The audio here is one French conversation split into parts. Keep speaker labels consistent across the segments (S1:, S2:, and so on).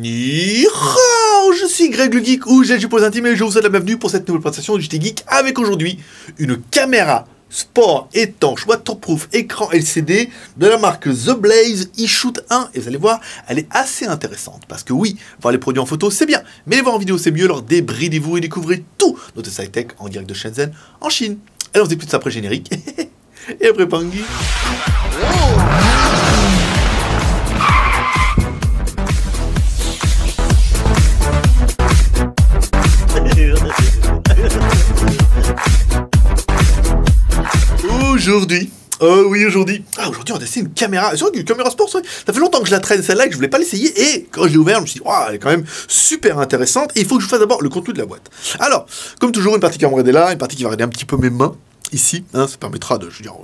S1: Ni hao, je suis Greg le Geek ou GLG pour les intimes et je vous souhaite la bienvenue pour cette nouvelle présentation du JT Geek avec aujourd'hui une caméra sport étanche waterproof écran LCD de la marque The Blaze eShoot 1 et vous allez voir, elle est assez intéressante parce que oui, voir les produits en photo c'est bien, mais les voir en vidéo c'est mieux, alors débridez-vous et découvrez tout notre high-tech en direct de Shenzhen en Chine. Allez, on se dit plus de ça après générique et après Pangui. Aujourd'hui, aujourd'hui on a essayé une caméra, c'est vrai qu'une caméra sport, ça fait longtemps que je la traîne celle-là, que je voulais pas l'essayer, et quand je l'ai ouvert, je me suis dit, wow, elle est quand même super intéressante, et il faut que je fasse d'abord le contenu de la boîte. Alors, comme toujours, une partie qui va me regarder là, une partie qui va regarder un petit peu mes mains, ici, hein, ça permettra de, je veux dire,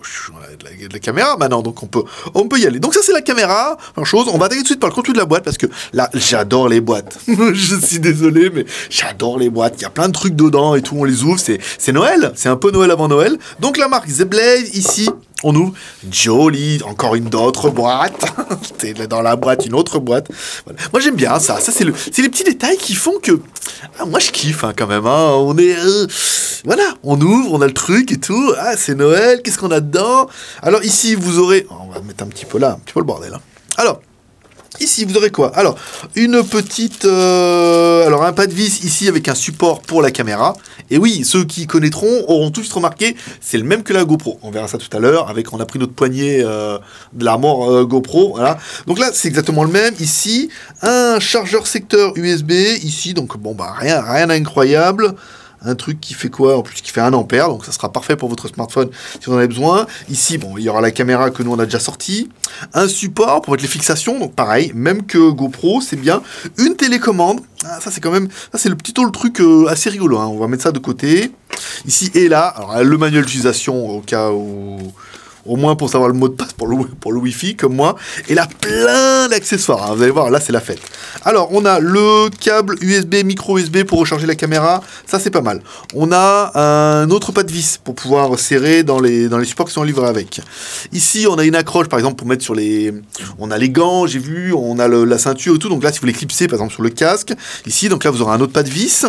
S1: de la caméra maintenant, donc on peut y aller. Donc ça c'est la caméra, première chose, on va attaquer tout de suite par le contenu de la boîte, parce que là, j'adore les boîtes, je suis désolé, mais j'adore les boîtes, il y a plein de trucs dedans et tout, on les ouvre, c'est Noël, c'est un peu Noël avant Noël, donc la marque The Blaze, ici, on ouvre, jolie, encore une autre boîte, c'est dans la boîte, une autre boîte, voilà. Moi j'aime bien ça c'est les petits détails qui font que, moi je kiffe hein, quand même, hein. On est, voilà, on ouvre, on a le truc et tout, ah c'est Noël, qu'est-ce qu'on a dedans? Alors ici vous aurez, on va mettre un petit peu là, un petit peu le bordel, hein. Alors, ici, vous aurez quoi? Alors, une petite... alors, un pas de vis ici avec un support pour la caméra. Et oui, ceux qui connaîtront auront tous remarqué, c'est le même que la GoPro. On verra ça tout à l'heure. On a pris notre poignet de l'armoire GoPro. Voilà. Donc là, c'est exactement le même. Ici, un chargeur secteur USB. Ici, donc bon, bah rien d'incroyable. Un truc qui fait quoi? En plus, qui fait 1 ampère, donc ça sera parfait pour votre smartphone si vous en avez besoin. Ici, bon, il y aura la caméra que nous on a déjà sortie. Un support pour mettre les fixations, donc pareil, même que GoPro, c'est bien. Une télécommande, ah, ça c'est quand même, ça c'est le truc assez rigolo, hein. On va mettre ça de côté. Ici et là, alors le manuel d'utilisation au cas où... Au moins pour savoir le mot de passe pour le Wi-Fi, comme moi. Et là, plein d'accessoires. Hein. Vous allez voir, là, c'est la fête. Alors, on a le câble USB, micro USB pour recharger la caméra. Ça, c'est pas mal. On a un autre pas de vis pour pouvoir serrer dans les supports qui sont livrés avec. Ici, on a une accroche, par exemple, pour mettre sur les... On a les gants, j'ai vu. On a la ceinture et tout. Donc là, si vous voulez clipser, par exemple, sur le casque. Ici, donc là, vous aurez un autre pas de vis.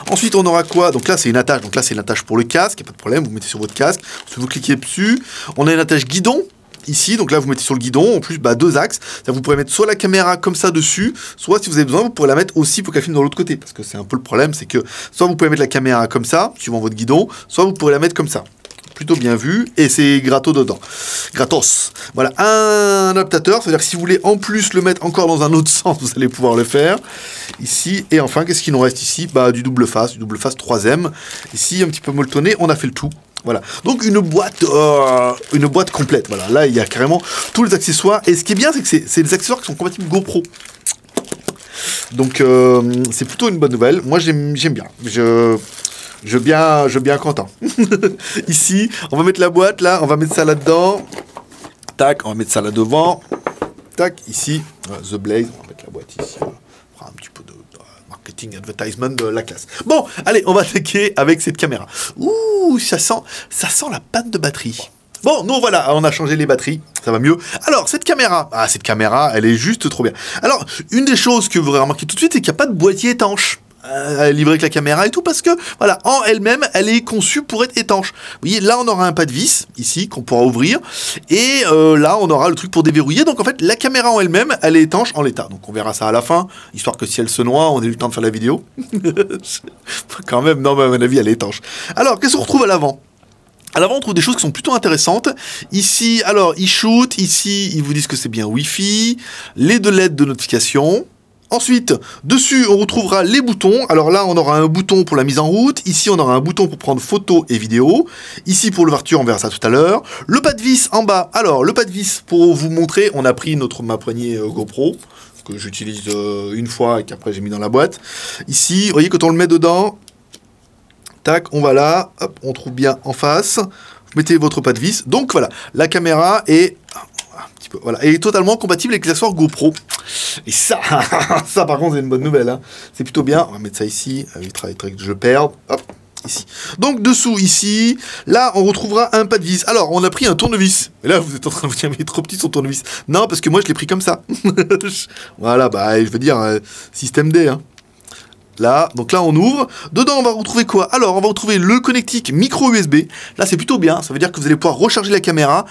S1: Ensuite, on aura quoi? Donc là, c'est une attache. Donc là, c'est une attache pour le casque. Il n'y a pas de problème. Vous mettez sur votre casque. Ensuite, vous cliquez dessus. On a une attache guidon. Ici, donc là, vous mettez sur le guidon. En plus, bah, 2 axes. Ça, vous pourrez mettre soit la caméra comme ça dessus, soit si vous avez besoin, vous pourrez la mettre aussi pour qu'elle filme de l'autre côté. Parce que c'est un peu le problème, c'est que soit vous pouvez mettre la caméra comme ça, suivant votre guidon, soit vous pourrez la mettre comme ça. Plutôt bien vu, et c'est gratos dedans. Gratos. Voilà, un adaptateur, c'est-à-dire que si vous voulez en plus le mettre encore dans un autre sens, vous allez pouvoir le faire. Ici, et enfin, qu'est-ce qu'il nous reste ici? Bah, du double face 3ème. Ici, un petit peu molletonné, on a fait le tout. Voilà, donc une boîte complète. Voilà, là, il y a carrément tous les accessoires. Et ce qui est bien, c'est que c'est des accessoires qui sont compatibles GoPro. Donc, c'est plutôt une bonne nouvelle. Moi, j'aime bien. Je bien content. Ici, on va mettre la boîte, là, on va mettre ça là-dedans. Tac, on va mettre ça là devant. Tac, ici, The Blaze, on va mettre la boîte ici. On fera un petit peu de marketing, advertisement de la classe. Bon, allez, on va attaquer avec cette caméra. Ouh, ça sent la panne de batterie. Bon, nous voilà, on a changé les batteries, ça va mieux. Alors, cette caméra, elle est juste trop bien. Alors, une des choses que vous aurez remarqué tout de suite, c'est qu'il n'y a pas de boîtier étanche. Livré avec la caméra et tout, parce que voilà, en elle-même, elle est conçue pour être étanche. Vous voyez, là on aura un pas de vis ici qu'on pourra ouvrir, et là on aura le truc pour déverrouiller. Donc en fait, la caméra en elle-même, elle est étanche en l'état. Donc on verra ça à la fin, histoire que si elle se noie, on ait eu le temps de faire la vidéo. Quand même, non, mais à mon avis, elle est étanche. Alors, qu'est-ce qu'on retrouve à l'avant? À l'avant, on trouve des choses qui sont plutôt intéressantes. Ici, alors, eShoot, ici, ils vous disent que c'est bien Wi-Fi, les 2 LED de notification. Ensuite, dessus, on retrouvera les boutons. Alors là, on aura un bouton pour la mise en route. Ici, on aura un bouton pour prendre photo et vidéo. Ici, pour l'ouverture, on verra ça tout à l'heure. Le pas de vis en bas. Alors, le pas de vis, pour vous montrer, on a pris ma poignée GoPro, que j'utilise une fois et qu'après j'ai mis dans la boîte. Ici, vous voyez, quand on le met dedans, tac, on va là. Hop, on trouve bien en face. Vous mettez votre pas de vis. Donc voilà, la caméra est... Voilà, et est totalement compatible avec l'accessoire GoPro. Et ça, ça par contre c'est une bonne nouvelle, hein. C'est plutôt bien. On va mettre ça ici, évitera que je perde. Hop, ici. Donc dessous ici, là on retrouvera un pas de vis. Alors on a pris un tournevis. Et là vous êtes en train de vous dire mais il est trop petit son tournevis. Non parce que moi je l'ai pris comme ça. Voilà, bah je veux dire système D. Hein. Là, donc là on ouvre. Dedans on va retrouver quoi? Alors on va retrouver le connectique micro USB. Là c'est plutôt bien, ça veut dire que vous allez pouvoir recharger la caméra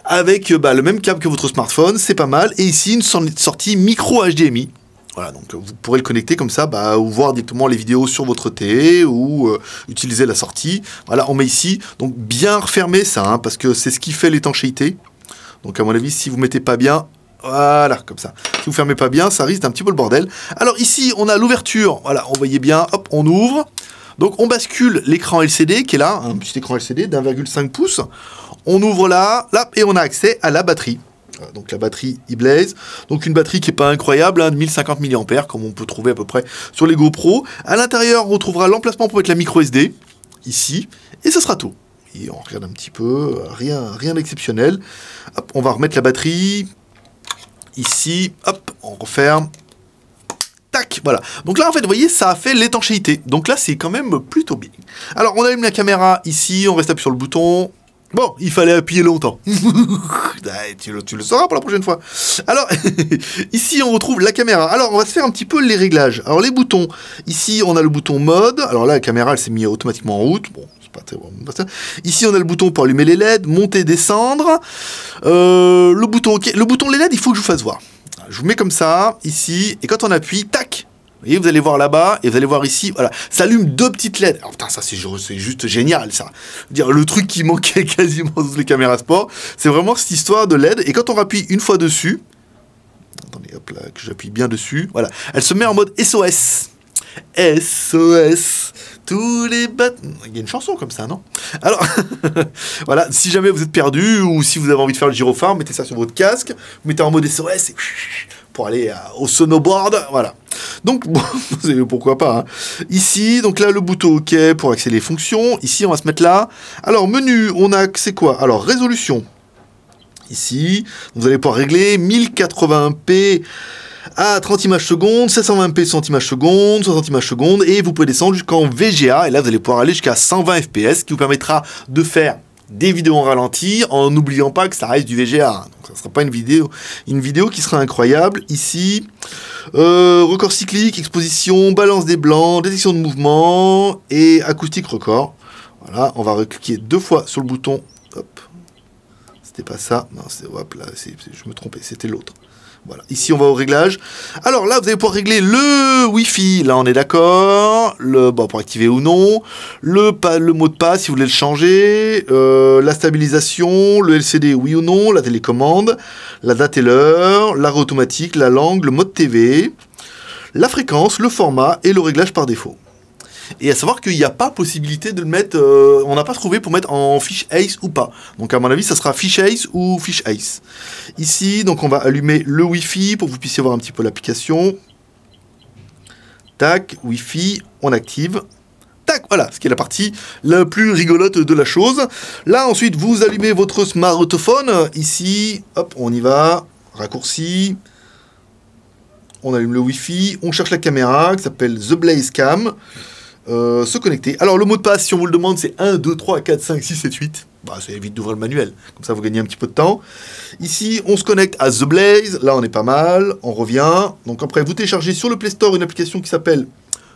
S1: avec le même câble que votre smartphone, c'est pas mal. Et ici une sortie micro HDMI. Voilà, donc vous pourrez le connecter comme ça, ou voir directement les vidéos sur votre télé, ou utiliser la sortie. Voilà, on met ici, donc bien refermer ça, hein, parce que c'est ce qui fait l'étanchéité. Donc à mon avis, si vous mettez pas bien, voilà, comme ça. Si vous fermez pas bien, ça risque d'un petit peu le bordel. Alors ici, on a l'ouverture, voilà, on voyait bien, hop, on ouvre. Donc on bascule l'écran LCD qui est là, un petit écran LCD d'1,5 pouces. On ouvre là, et on a accès à la batterie. Donc la batterie eBlaze, donc une batterie qui n'est pas incroyable, hein, de 1050 mAh comme on peut trouver à peu près sur les GoPro. À l'intérieur, on retrouvera l'emplacement pour mettre la micro SD, ici, et ce sera tout. Et on regarde un petit peu, rien d'exceptionnel. Hop, on va remettre la batterie, ici, hop, on referme. Tac, voilà. Donc là, en fait, vous voyez, ça a fait l'étanchéité. Donc là, c'est quand même plutôt bien. Alors, on allume la caméra ici, on reste appuyé sur le bouton. Bon, il fallait appuyer longtemps. tu le sauras pour la prochaine fois. Alors, ici, on retrouve la caméra. Alors, on va se faire un petit peu les réglages. Alors, les boutons. Ici, on a le bouton mode. Alors là, la caméra, elle s'est mise automatiquement en route. Bon, c'est pas très bon. Ici, on a le bouton pour allumer les LED, monter, descendre. Le bouton OK. Le bouton les LED, il faut que je vous fasse voir. Je vous mets comme ça, ici. Et quand on appuie, tac. Vous voyez, vous allez voir là-bas, et vous allez voir ici, voilà, ça allume 2 petites LED. Alors putain, ça c'est juste génial, ça. Dire le truc qui manquait quasiment dans les caméras sport, c'est vraiment cette histoire de LED. Et quand on appuie une fois dessus, attendez, hop là, que j'appuie bien dessus, voilà, elle se met en mode SOS. SOS. Tous les il y a une chanson comme ça, non? Alors, voilà, si jamais vous êtes perdu, ou si vous avez envie de faire le gyrophare, mettez ça sur votre casque, vous mettez en mode SOS, et pour aller au snowboard, voilà. Donc, bon, pourquoi pas. Hein. Ici, donc là, le bouton OK pour accéder les fonctions. Ici, on va se mettre là. Alors, menu, on a accès quoi? Alors, résolution. Ici, vous allez pouvoir régler 1080p à 30 images secondes, 720p 60 images secondes, 60 images secondes, et vous pouvez descendre jusqu'en VGA, et là, vous allez pouvoir aller jusqu'à 120 fps, qui vous permettra de faire des vidéos en ralenti, en n'oubliant pas que ça reste du VGA. Donc ça ne sera pas une vidéo qui sera incroyable. Ici, record cyclique, exposition, balance des blancs, détection de mouvement et acoustique record. Voilà, on va recliquer 2 fois sur le bouton. Hop, c'était pas ça. Non, hop là, je me trompais, c'était l'autre. Voilà, ici on va au réglage. Alors là, vous allez pouvoir régler le Wi-Fi. Là, on est d'accord. Pour activer ou non. Le mot de passe, si vous voulez le changer. La stabilisation, le LCD, oui ou non. La télécommande, la date et l'heure, l'arrêt automatique, la langue, le mode TV, la fréquence, le format et le réglage par défaut. Et à savoir qu'il n'y a pas possibilité de le mettre, on n'a pas trouvé pour mettre en fiche ACE ou pas. Donc à mon avis, ça sera fiche ACE ou fiche ACE. Ici, donc on va allumer le Wi-Fi pour que vous puissiez voir un petit peu l'application. Tac, Wi-Fi, on active. Tac, voilà, ce qui est la partie la plus rigolote de la chose. Là, ensuite, vous allumez votre smartphone. Ici, hop, on y va. Raccourci. On allume le Wi-Fi. On cherche la caméra qui s'appelle The Blaze Cam. Se connecter. Alors le mot de passe, si on vous le demande, c'est 1, 2, 3, 4, 5, 6, 7, 8. Ça évite d'ouvrir le manuel. Comme ça, vous gagnez un petit peu de temps. Ici, on se connecte à The Blaze. Là, on est pas mal. On revient. Donc après, vous téléchargez sur le Play Store une application qui s'appelle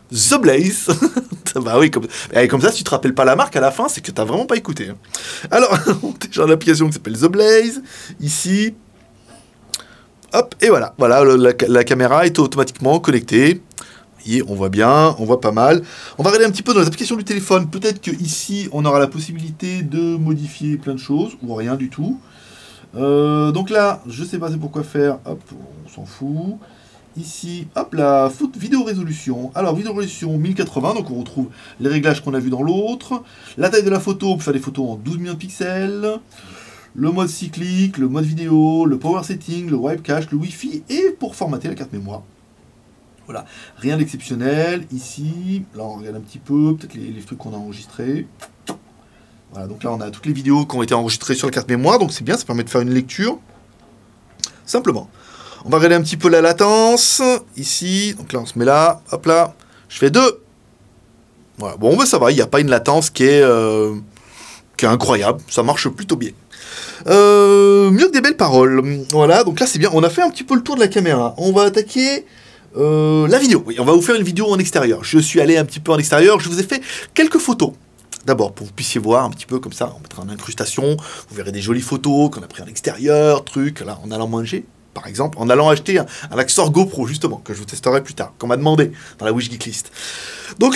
S1: The Blaze. Bah oui, comme ça, si tu te rappelles pas la marque à la fin, c'est que tu n'as vraiment pas écouté. Hein. Alors, on télécharge l'application qui s'appelle The Blaze. Ici. Hop, et voilà. Voilà, la caméra est automatiquement connectée. Et on voit bien, on voit pas mal. On va regarder un petit peu dans les applications du téléphone. Peut-être qu'ici, on aura la possibilité de modifier plein de choses, ou rien du tout. Donc là, je sais pas pourquoi faire. Hop, on s'en fout. Ici, hop, la vidéo résolution. Alors, vidéo résolution 1080, donc on retrouve les réglages qu'on a vus dans l'autre. La taille de la photo, on peut faire des photos en 12 millions de pixels. Le mode cyclique, le mode vidéo, le power setting, le wipe cache, le Wi-Fi, et pour formater la carte mémoire. Voilà, rien d'exceptionnel. Ici, là on regarde un petit peu, peut-être les trucs qu'on a enregistrés. Voilà, donc là on a toutes les vidéos qui ont été enregistrées sur la carte mémoire, donc c'est bien, ça permet de faire une lecture. Simplement. On va regarder un petit peu la latence. Ici, donc là on se met là, hop là. Je fais 2. Voilà. Bon, bah, ça va, il n'y a pas une latence qui est incroyable, ça marche plutôt bien. Mieux que des belles paroles. Voilà, donc là c'est bien, on a fait un petit peu le tour de la caméra. On va attaquer la vidéo. Oui, on va vous faire une vidéo en extérieur. Je suis allé un petit peu en extérieur, je vous ai fait quelques photos. D'abord, pour que vous puissiez voir un petit peu comme ça, on mettra en incrustation, vous verrez des jolies photos qu'on a pris en extérieur, trucs, là, en allant manger, par exemple, en allant acheter un accessoire GoPro, justement, que je vous testerai plus tard, qu'on m'a demandé dans la Wish Geek List. Donc,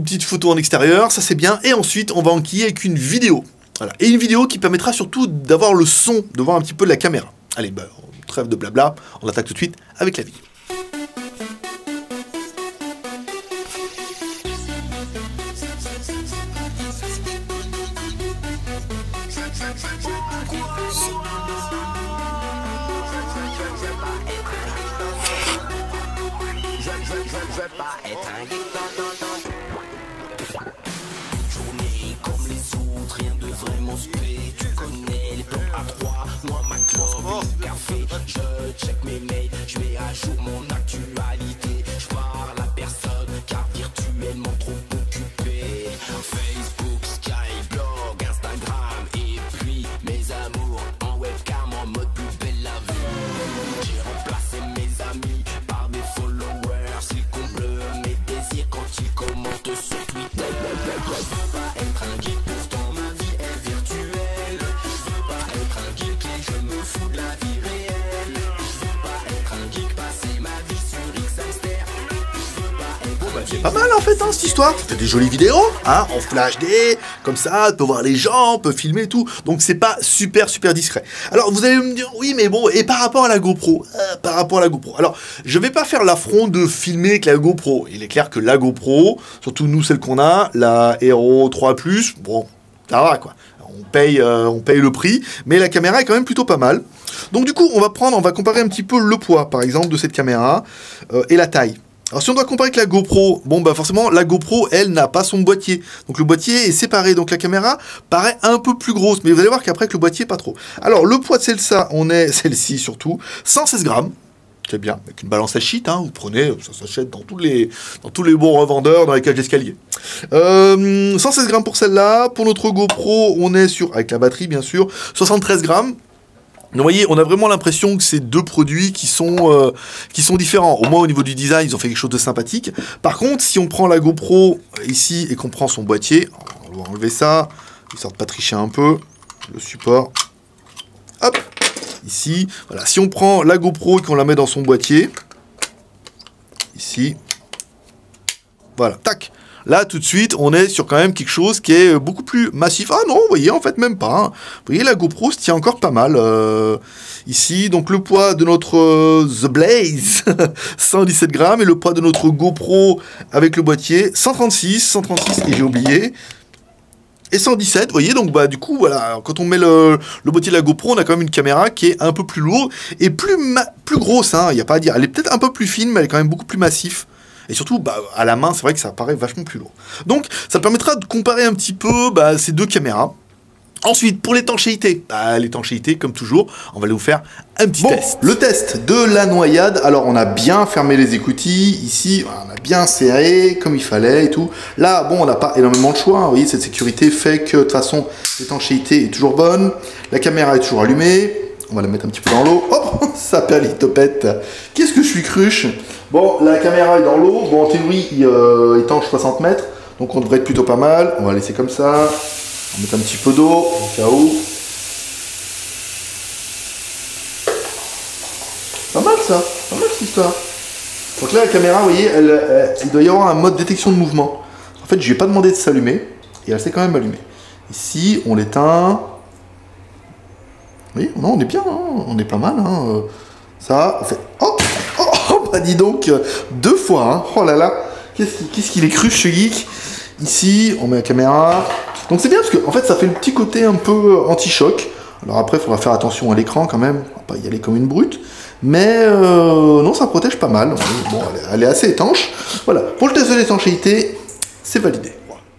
S1: petite photo en extérieur, ça c'est bien, et ensuite, on va enquiller avec une vidéo. Voilà. Et une vidéo qui permettra surtout d'avoir le son, de voir un petit peu de la caméra. Allez, bah, trêve de blabla, on attaque tout de suite avec la vidéo.
S2: Je veux pas être un geek. Journée comme les autres, rien de vraiment spé. Tu connais les plans à 3, moi ma clope, café. Je check mes mails, je mets à jour mon actualité. Je parle à personne car virtuellement trop occupé. Facebook, Skype, blog, Instagram et puis mes amours en webcam en mode plus belle la vue. J'ai remplacé mes amis par des followers. Ils comblent mes désirs quand ils commentent sur Twitter. Je veux pas être un geek, pourtant ma vie est virtuelle. Je veux pas être un geek et je me fous de la vie réelle. Je veux pas être un geek, passer ma vie sur X-Hamster. Je veux pas être un geek.
S1: C'est pas mal en fait, hein, cette histoire. C'était des jolies vidéos, hein, en Full HD, comme ça, tu peux voir les gens, on peut filmer et tout. Donc c'est pas super discret. Alors vous allez me dire, oui, mais bon, et par rapport à la GoPro par rapport à la GoPro. Alors, je vais pas faire l'affront de filmer avec la GoPro. Il est clair que la GoPro, surtout nous, celle qu'on a, la Hero 3 Plus, bon, ça va quoi. On paye le prix, mais la caméra est quand même plutôt pas mal. Donc du coup, on va comparer un petit peu le poids, par exemple, de cette caméra et la taille. Alors si on doit comparer avec la GoPro, bon bah forcément la GoPro elle n'a pas son boîtier, donc le boîtier est séparé, donc la caméra paraît un peu plus grosse, mais vous allez voir qu'après que le boîtier pas trop. Alors le poids de celle-ci surtout, 116 grammes, c'est bien, avec une balance à shit, hein, vous prenez, ça s'achète dans tous les bons revendeurs, dans les cages d'escalier. 116 grammes pour celle-là, pour notre GoPro on est sur, avec la batterie bien sûr, 73 grammes. Vous voyez, on a vraiment l'impression que c'est deux produits qui sont différents. Au moins, au niveau du design, ils ont fait quelque chose de sympathique. Par contre, si on prend la GoPro ici et qu'on prend son boîtier, on va enlever ça, histoire de pas tricher un peu, le support, hop, ici. Voilà, si on prend la GoPro et qu'on la met dans son boîtier, ici, voilà, tac. Là, tout de suite, on est sur quand même quelque chose qui est beaucoup plus massif. Ah non, vous voyez, en fait, même pas. Hein. Vous voyez, la GoPro se tient encore pas mal. Ici, donc le poids de notre The Blaze, 117 grammes. Et le poids de notre GoPro avec le boîtier, 136, et j'ai oublié. Et 117, vous voyez, donc bah du coup, voilà, quand on met le boîtier de la GoPro, on a quand même une caméra qui est un peu plus lourde et plus grosse, hein, il n'y a pas à dire. Elle est peut-être un peu plus fine, mais elle est quand même beaucoup plus massif. Et surtout, bah, à la main, c'est vrai que ça paraît vachement plus lourd. Donc, ça permettra de comparer un petit peu ces deux caméras. Ensuite, pour l'étanchéité, l'étanchéité, comme toujours, on va aller vous faire un petit test. Le test de la noyade. Alors, on a bien fermé les écoutilles. Ici, on a bien serré, comme il fallait et tout. Là, bon, on n'a pas énormément de choix. Vous voyez, cette sécurité fait que, de toute façon, l'étanchéité est toujours bonne. La caméra est toujours allumée. On va la mettre un petit peu dans l'eau. Hop, ça perd les topettes. Qu'est-ce que je suis cruche. Bon, la caméra est dans l'eau. Bon, en théorie, il tange 60 mètres. Donc, on devrait être plutôt pas mal. On va laisser comme ça. On va mettre un petit peu d'eau, au cas où. Pas mal, ça. Pas mal, cette histoire. Donc là, la caméra, vous voyez, il doit y avoir un mode détection de mouvement. En fait, je lui ai pas demandé de s'allumer. Et elle s'est quand même allumée. Ici, on l'éteint. Oui, non, on est bien, hein, on est pas mal. Hein. Ça, on fait... Oh, bah dis donc, 2 fois. Hein. Oh là là, qu'est-ce qu'il est cru, ce geek. Ici, on met la caméra. Donc c'est bien parce que, en fait, ça fait le petit côté un peu anti-choc. Alors après, il faudra faire attention à l'écran quand même. On va pas y aller comme une brute. Mais non, ça protège pas mal. Bon, elle est assez étanche. Voilà, pour le test de l'étanchéité, c'est validé.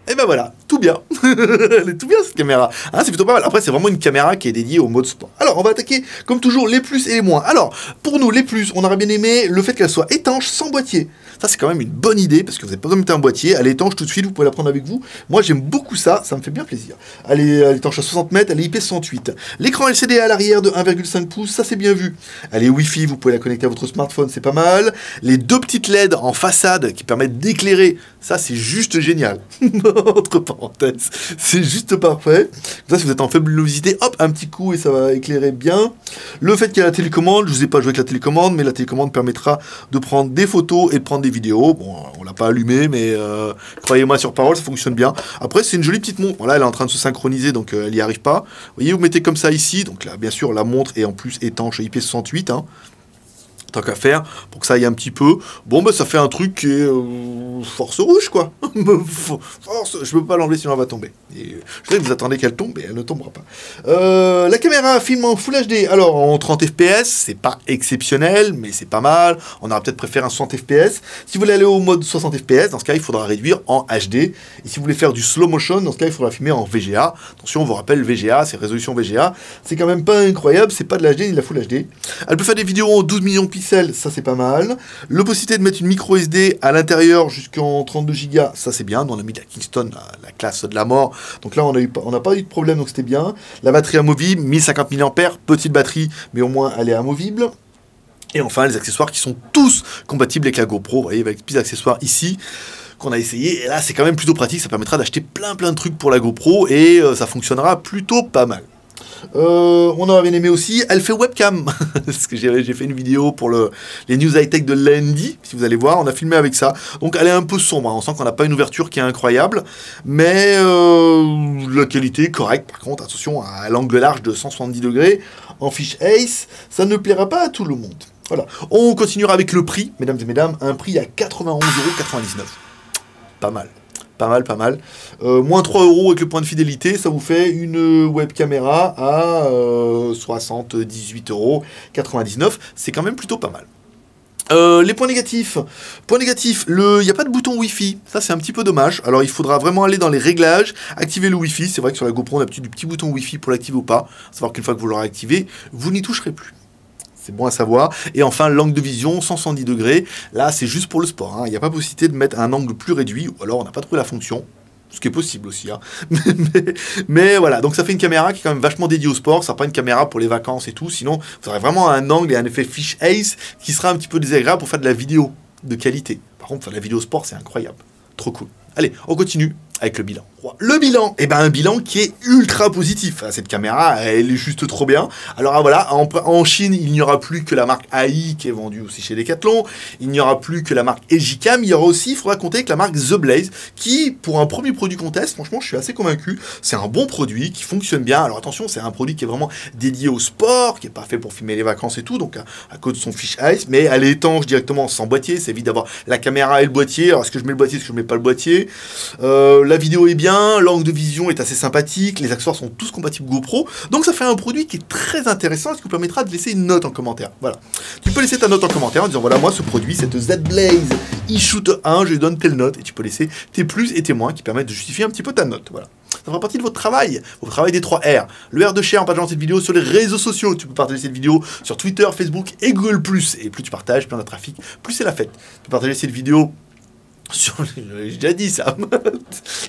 S1: Et ben voilà, tout bien. Elle est tout bien cette caméra. Hein, c'est plutôt pas mal. Après, c'est vraiment une caméra qui est dédiée au mode sport. Alors, on va attaquer, comme toujours, les plus et les moins. Alors, pour nous, les plus, on aurait bien aimé le fait qu'elle soit étanche sans boîtier. Ça, c'est quand même une bonne idée, parce que vous n'avez pas besoin de mettre un boîtier. Elle est étanche tout de suite, vous pouvez la prendre avec vous. Moi, j'aime beaucoup ça, ça me fait bien plaisir. Elle est étanche à 60 mètres, elle est IP68. L'écran LCD à l'arrière de 1,5 pouces, ça c'est bien vu. Elle est Wi-Fi, vous pouvez la connecter à votre smartphone, c'est pas mal. Les deux petites LED en façade qui permettent d'éclairer, ça c'est juste génial. Entre parenthèses, c'est juste parfait. Comme ça, si vous êtes en faible luminosité, hop, un petit coup et ça va éclairer bien. Le fait qu'il y a la télécommande, je ne vous ai pas joué avec la télécommande, mais la télécommande permettra de prendre des photos et de prendre des vidéos. Bon, on l'a pas allumé, mais croyez-moi sur parole, ça fonctionne bien. Après, c'est une jolie petite montre. Voilà, elle est en train de se synchroniser, donc elle n'y arrive pas. Vous voyez, vous mettez comme ça ici, donc là, bien sûr, la montre est en plus étanche IP68, hein. Tant qu'à faire, pour que ça aille un petit peu. Bon, bah, ça fait un truc qui est force rouge, quoi. Force, je peux pas l'enlever sinon elle va tomber. Et je sais que vous attendez qu'elle tombe, mais elle ne tombera pas. La caméra filme en Full HD. Alors, en 30 fps, c'est pas exceptionnel, mais c'est pas mal. On aurait peut-être préféré un 60 fps. Si vous voulez aller au mode 60 fps, dans ce cas, il faudra réduire en HD. Et si vous voulez faire du slow motion, dans ce cas, il faudra filmer en VGA. Attention, on vous rappelle, VGA, c'est résolution VGA. C'est quand même pas incroyable, c'est pas de l'HD ni de la Full HD. Elle peut faire des vidéos en 12 millions de pixels, ça c'est pas mal. La possibilité de mettre une micro SD à l'intérieur jusqu'en 32 Go, ça c'est bien. Nous, on a mis la Kingston, la classe de la mort. Donc là, on n'a pas eu de problème, donc c'était bien. La batterie amovible, 1050 mAh, petite batterie, mais au moins elle est amovible. Et enfin, les accessoires qui sont tous compatibles avec la GoPro. Vous voyez, avec les petits accessoires ici qu'on a essayé. Et là, c'est quand même plutôt pratique. Ça permettra d'acheter plein de trucs pour la GoPro et ça fonctionnera plutôt pas mal. On aurait bien aimé aussi, elle fait webcam. Parce que j'ai fait une vidéo pour les news high-tech de lundi, si vous allez voir, on a filmé avec ça. Donc elle est un peu sombre, hein. On sent qu'on n'a pas une ouverture qui est incroyable, mais la qualité est correcte. Par contre, attention à l'angle large de 170 degrés en fiche Ace, ça ne plaira pas à tout le monde. Voilà. On continuera avec le prix, mesdames et mesdames, un prix à 91,99 €. Pas mal. Pas mal. Moins 3 € avec le point de fidélité, ça vous fait une web caméra à 78,99 €. C'est quand même plutôt pas mal. Les points négatifs. Point négatif, il n'y a pas de bouton Wi-Fi. Ça, c'est un petit peu dommage. Alors, il faudra vraiment aller dans les réglages, activer le Wi-Fi. C'est vrai que sur la GoPro, on a du petit bouton Wi-Fi pour l'activer ou pas. À savoir qu'une fois que vous l'aurez activé, vous n'y toucherez plus. C'est bon à savoir. Et enfin, l'angle de vision, 170 degrés. Là, c'est juste pour le sport, hein. Il n'y a pas possibilité de mettre un angle plus réduit, ou alors on n'a pas trouvé la fonction. Ce qui est possible aussi, hein. mais voilà, donc ça fait une caméra qui est quand même vachement dédiée au sport. Ça n'est pas une caméra pour les vacances et tout. Sinon, vous aurez vraiment un angle et un effet fish ace qui sera un petit peu désagréable pour faire de la vidéo de qualité. Par contre, faire de la vidéo sport, c'est incroyable. Trop cool. Allez, on continue avec le bilan. Le bilan, eh ben un bilan qui est ultra positif. Cette caméra, elle est juste trop bien. Alors voilà, en Chine, il n'y aura plus que la marque AI qui est vendue aussi chez Decathlon. Il n'y aura plus que la marque Egicam. Il y aura aussi, il faudra compter avec la marque The Blaze, qui, pour un premier produit qu'on teste, franchement, je suis assez convaincu. C'est un bon produit qui fonctionne bien. Alors attention, c'est un produit qui est vraiment dédié au sport, qui n'est pas fait pour filmer les vacances et tout, donc à cause de son fish ice, mais elle est étanche directement sans boîtier. C'est évite d'avoir la caméra et le boîtier. Alors est-ce que je mets le boîtier, est-ce que je mets pas le boîtier? La vidéo est bien. L'angle de vision est assez sympathique, les accessoires sont tous compatibles GoPro, donc ça fait un produit qui est très intéressant et qui vous permettra de laisser une note en commentaire. Voilà. Tu peux laisser ta note en commentaire en disant voilà, moi ce produit, cette Z Blaze eShoot 1, je lui donne telle note, et tu peux laisser tes plus et tes moins qui permettent de justifier un petit peu ta note. Voilà. Ça fera partie de votre travail des 3 R. Le R de share en partageant cette vidéo sur les réseaux sociaux. Tu peux partager cette vidéo sur Twitter, Facebook et Google+. Et plus tu partages, plus on a de trafic, plus c'est la fête. Tu peux partager cette vidéo j'ai déjà dit ça.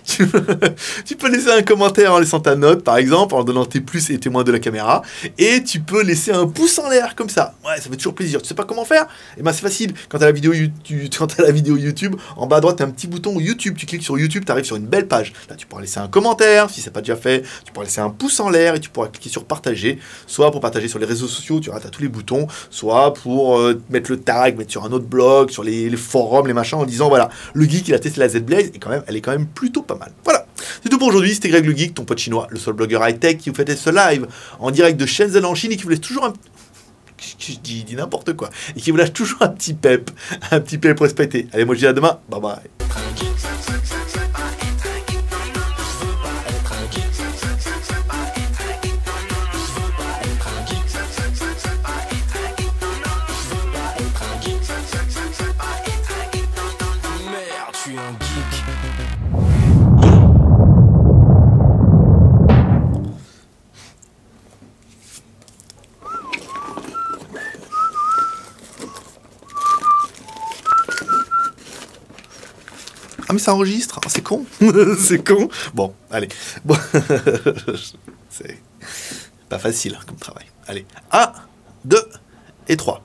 S1: tu peux laisser un commentaire en laissant ta note, par exemple, en donnant tes plus et tes moins de la caméra. Et tu peux laisser un pouce en l'air comme ça. Ouais, ça fait toujours plaisir. Tu sais pas comment faire? Eh ben c'est facile. Quand tu as la vidéo YouTube, en bas à droite, tu as un petit bouton YouTube. Tu cliques sur YouTube, tu arrives sur une belle page. Là, tu pourras laisser un commentaire si c'est pas déjà fait. Tu pourras laisser un pouce en l'air et tu pourras cliquer sur partager. Soit pour partager sur les réseaux sociaux, tu as tous les boutons. Soit pour mettre le tag, mettre sur un autre blog, sur les forums, les machins, en disant voilà. Le geek, il a testé la Z Blaze et elle est quand même plutôt pas mal. Voilà, c'est tout pour aujourd'hui. C'était Greg le Geek, ton pote chinois, le seul blogueur high-tech qui vous fait ce live en direct de Shenzhen en Chine et qui vous laisse toujours un... Je dis n'importe quoi. Et qui vous lâche toujours un petit pep respecté. Allez, moi je dis à demain. Bye bye.
S2: Je suis un geek.
S1: Ah, mais ça enregistre. Ah, c'est con. C'est con. Bon, allez. Bon. C'est pas facile comme travail. Allez. 1, 2 et 3.